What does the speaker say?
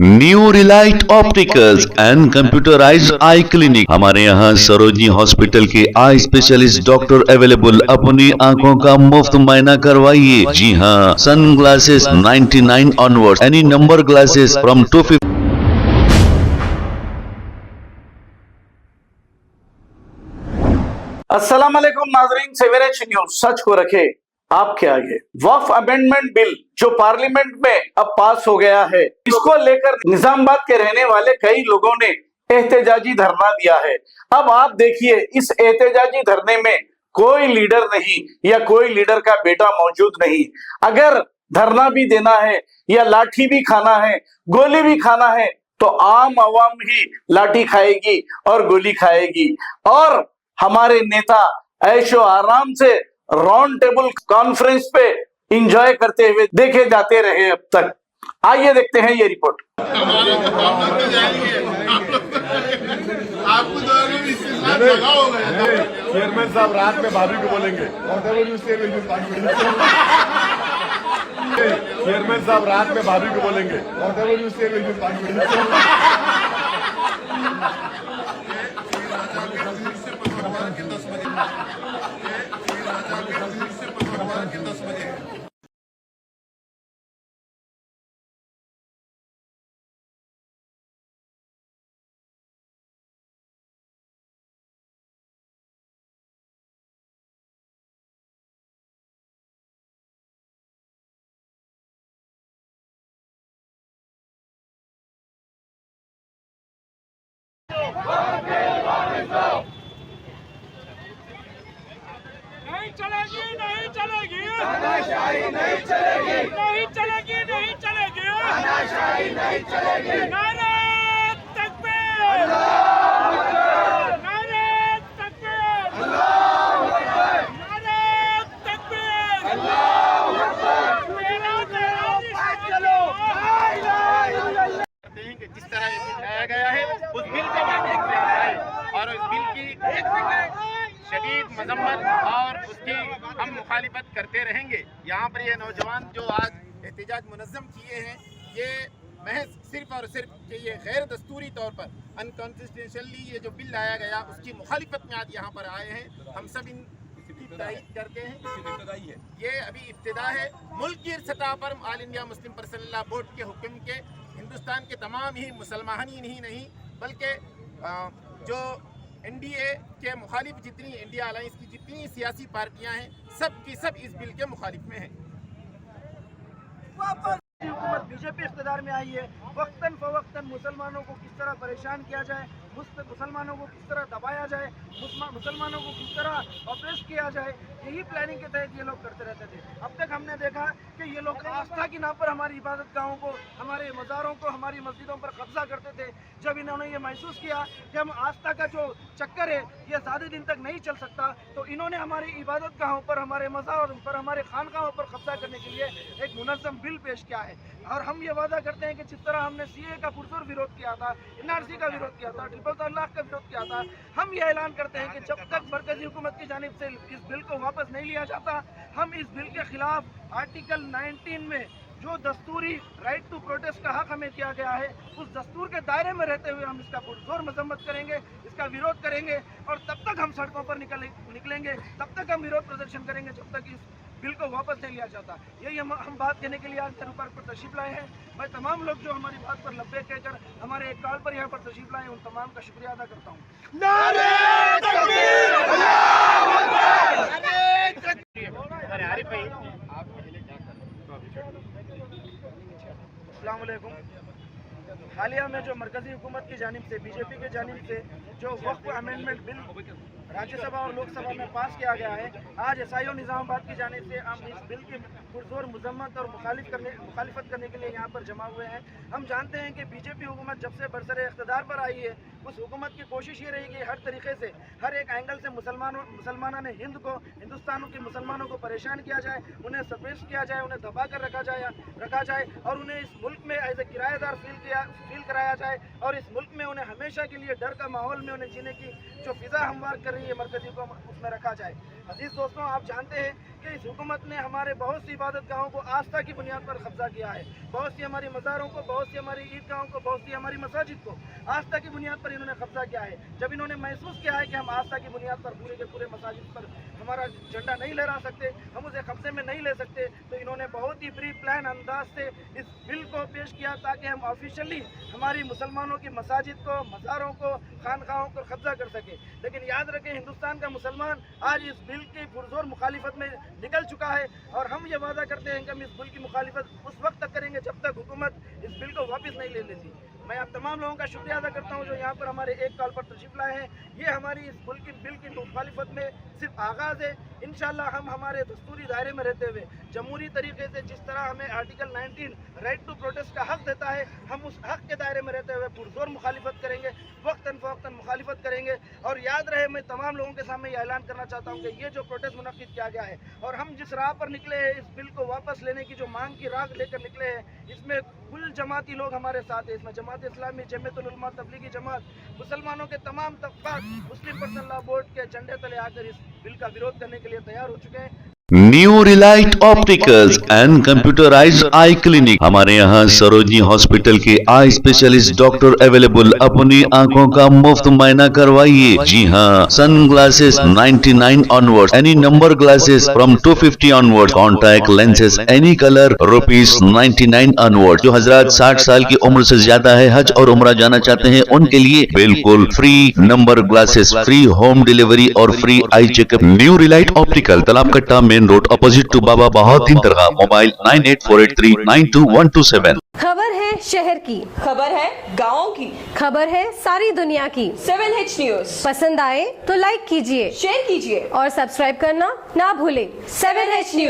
New Relight opticals and computerised I clinic. हमारे यहाँ Sarojini hospital के आई स्पेशलिस्ट डॉक्टर अवेलेबल। अपनी आंखों का मुफ्त मुआयना करवाइए। जी हाँ, sunglasses 99 onward, any number glasses from 250। अस्सलाम वालेकुम नाजरीन, सवेरे न्यूज सच को रखे आपके आगे। वक्फ अमेंडमेंट बिल जो पार्लियामेंट में अब पास हो गया है, इसको लेकर निजामाबाद के रहने वाले कई लोगों ने एहतजाजी धरना दिया है। अब आप देखिए, इस एहतजाजी धरने में कोई लीडर नहीं या कोई लीडर का बेटा मौजूद नहीं। अगर धरना भी देना है या लाठी भी खाना है, गोली भी खाना है, तो आम आवाम ही लाठी खाएगी और गोली खाएगी। और हमारे नेता ऐशो आराम से राउंड टेबल कॉन्फ्रेंस पे एंजॉय करते हुए देखे जाते रहे अब तक। आइए देखते हैं ये रिपोर्ट। आपको चेयरमैन साहब रात में भाभी को बोलेंगे। चेयरमैन साहब रात में भाभी को बोलेंगे। नहीं चलेगी, नहीं चलेगी, तानाशाही नहीं चलेगी, नहीं चलेगी, नहीं चलेगी, तानाशाही नहीं चलेगी। नारे तकबीर, अल्लाहू अकबर, नारे तकबीर, अल्लाहू अकबर, नारे तकबीर, अल्लाहू अकबर। तेरा तेरा चलो, ला इलाहा इल्लल्लाह। करते हैं कि जिस तरह ये बिल लाया गया है उस बिल को मानने के लिए आए और उस बिल की शदीद मजम्मत और उसकी हम मुखालिफत करते रहेंगे। यहाँ पर ये नौजवान जो आज एहतजाज मुनज़्ज़म किए हैं, ये महज सिर्फ और सिर्फ कि ये गैर दस्तूरी तौर पर अनकॉन्स्टिट्यूशनली ये जो बिल लाया गया उसकी मुखालिफत में आज यहाँ पर आए हैं। हम सब इसकी तारीफ करते हैं। ये अभी इब्तिदा है। मुल्क की सतह पर all India Muslim personal law board के हुक्म के हिंदुस्तान के तमाम ही मुसलमान ही नहीं बल्कि जो एनडीए के मुखालिफ जितनी इंडिया अलायंस की जितनी सियासी पार्टियां हैं, सब की सब इस बिल के मुखालिफ में हैं। हुकूमत बीजेपी इख्तियार में आई है, वक्तन फवक्तन मुसलमानों को किस तरह परेशान किया जाए, मुसलमानों को किस तरह दबाया जाए, मुसलमानों को किस तरह ऑपरेस किया जाए, यही प्लानिंग के तहत ये लोग करते रहते थे। अब तक हमने देखा कि ये लोग आस्था की नाम पर हमारी इबादत गाहों को, हमारे मज़ारों को, हमारी मस्जिदों पर कब्जा करते थे। जब इन्होंने ये महसूस किया कि हम आस्था का जो चक्कर है ये ज़्यादा दिन तक नहीं चल सकता, तो इन्होंने हमारी इबादत गाहों पर, हमारे मज़ारों पर, हमारे खानकाहों पर कब्जा करने के लिए एक मुनज़्ज़म बिल पेश किया है। और हम ये वादा करते हैं कि जिस तरह हमने सीए का पुरजोर विरोध किया था, एनआरसी का विरोध किया था, ट्रिपल तलाक का विरोध किया था, हम ये ऐलान करते हैं कि जब तक मरकजी हुकूमत की जानिब से इस बिल को वापस नहीं लिया जाता, हम इस बिल के खिलाफ आर्टिकल 19 में जो दस्तूरी राइट टू प्रोटेस्ट का हक हमें दिया गया है, उस दस्तूर के दायरे में रहते हुए हम इसका पुरजोर मजम्मत करेंगे, इसका विरोध करेंगे। और तब तक हम सड़कों पर निकलेंगे, तब तक हम विरोध प्रदर्शन करेंगे जब तक इस बिल को वापस नहीं लिया जाता। यही हम बात कहने के लिए आज दरबार पर तशरीफ लाए हैं। मैं तमाम लोग जो हमारी बात पर लब्बे कहकर हमारे एक कॉल पर यहाँ पर तशरीफ लाए, उन तमाम का शुक्रिया अदा करता हूँ। नारे तकबीर, अल्लाहू अकबर। अरे आरिफ भाई, आप पहले क्या कर अस्सलाम वालेकुम। हालिया में जो मरकजी हुकूमत की जानिब से, बीजेपी के जानिब से जो वक्फ अमेंडमेंट बिल राज्यसभा और लोकसभा में पास किया गया है, आज एसआईओ निज़ामाबाद की जानिब से हम इस बिल की पुरजोर मजम्मत और मुखालिफत करने के लिए यहाँ पर जमा हुए हैं। हम जानते हैं कि बीजेपी हुकूमत जब से बरसरे इख्तियार पर आई है, उस हुकूमत की कोशिश ये रही कि हर तरीके से, हर एक एंगल से मुसलमानों ने हिंदुस्तान के मुसलमानों को परेशान किया जाए, उन्हें सप्रेस किया जाए, उन्हें दबा कर रखा जाए और उन्हें इस मुल्क में एज ए किराएदार फील कराया जाए और इस मुल्क में उन्हें हमेशा के लिए डर का माहौल में उन्हें जीने की जो फिजा हमवार कर रही है मरकजी को, उसमें रखा जाए। अजीज दोस्तों, आप जानते हैं के इस हुकूमत ने हमारे बहुत सी इबादत गाहों को आस्था की बुनियाद पर कब्जा किया है। बहुत सी हमारी मज़ारों को, बहुत सी हमारी ईदगाहों को, बहुत सी हमारी मसाजिद को आस्था की बुनियाद पर इन्होंने कब्जा किया है। जब इन्होंने महसूस किया है कि हम आस्था की बुनियाद पर पूरे के पूरे मसाजिद पर हमारा झंडा नहीं लहरा सकते, हम उसे कब्जे में नहीं ले सकते, तो इन्होंने बहुत ही प्री प्लान अंदाज से इस बिल को पेश किया ताकि हम ऑफिशियली हमारी मुसलमानों की मसाजिद को, मज़ारों को, खानकाहों को कब्जा कर सके। लेकिन याद रखें, हिंदुस्तान का मुसलमान आज इस बिल की पुरजोर मुखालिफत में निकल चुका है और हम ये वादा करते हैं कि हम इस बिल की मुखालिफत उस वक्त तक करेंगे जब तक हुकूमत इस बिल को वापस नहीं ले लेती। मैं आप तमाम लोगों का शुक्रिया अदा करता हूं जो यहाँ पर हमारे एक कॉल पर तशरीफ लाए हैं। ये हमारी इस बिल की मुखालिफत में सिर्फ आगाज़ है। इंशाल्लाह हम हमारे दस्तूरी दायरे में रहते हुए जमहूरी तरीके से जिस तरह हमें आर्टिकल 19 राइट टू प्रोटेस्ट का हक देता है, हम उस हक के दायरे में रहते हुए पुरजोर मुखालिफत करेंगे, वक्तन फ़वक्तन मुखालिफत करेंगे। और याद रहे, मैं तमाम लोगों के सामने ये ऐलान करना चाहता हूँ कि ये जो प्रोटेस्ट मुनक्किद किया गया है और हम जिस राह पर निकले हैं, इस बिल को वापस लेने की जो मांग की राह लेकर निकले हैं, इसमें कुल जमाती लोग हमारे साथ हैं। इसमें जमात इस्लामी, जमीयतुल उलमा, तबलीगी जमात, मुसलमानों के तमाम तबक़ात मुस्लिम पर्सनल लॉ बोर्ड के झंडे तले आकर इस बिल का विरोध करने के लिए तैयार हो चुके हैं। New Relight opticals and computerised I clinic. हमारे यहाँ सरोजनी हॉस्पिटल के आई स्पेशलिस्ट डॉक्टर अवेलेबल। अपनी आंखों का मुफ्त मुआयना करवाइए। जी हाँ, sunglasses 99 onward, any number glasses from 250 onward, contact lenses any colour ₹99 onward. जो हजरात 60 साल की उम्र से ज्यादा है, हज और उम्रा जाना चाहते हैं, उनके लिए बिल्कुल free number glasses, free home delivery और free eye checkup. New relight optical, Talab Katta, main road, opposite to Baba Bahauddin दरगाह। मोबाइल 9848392127। खबर है शहर की, खबर है गाँव की, खबर है सारी दुनिया की। 7H न्यूज पसंद आए तो लाइक कीजिए, शेयर कीजिए और सब्सक्राइब करना ना भूलें। 7H news.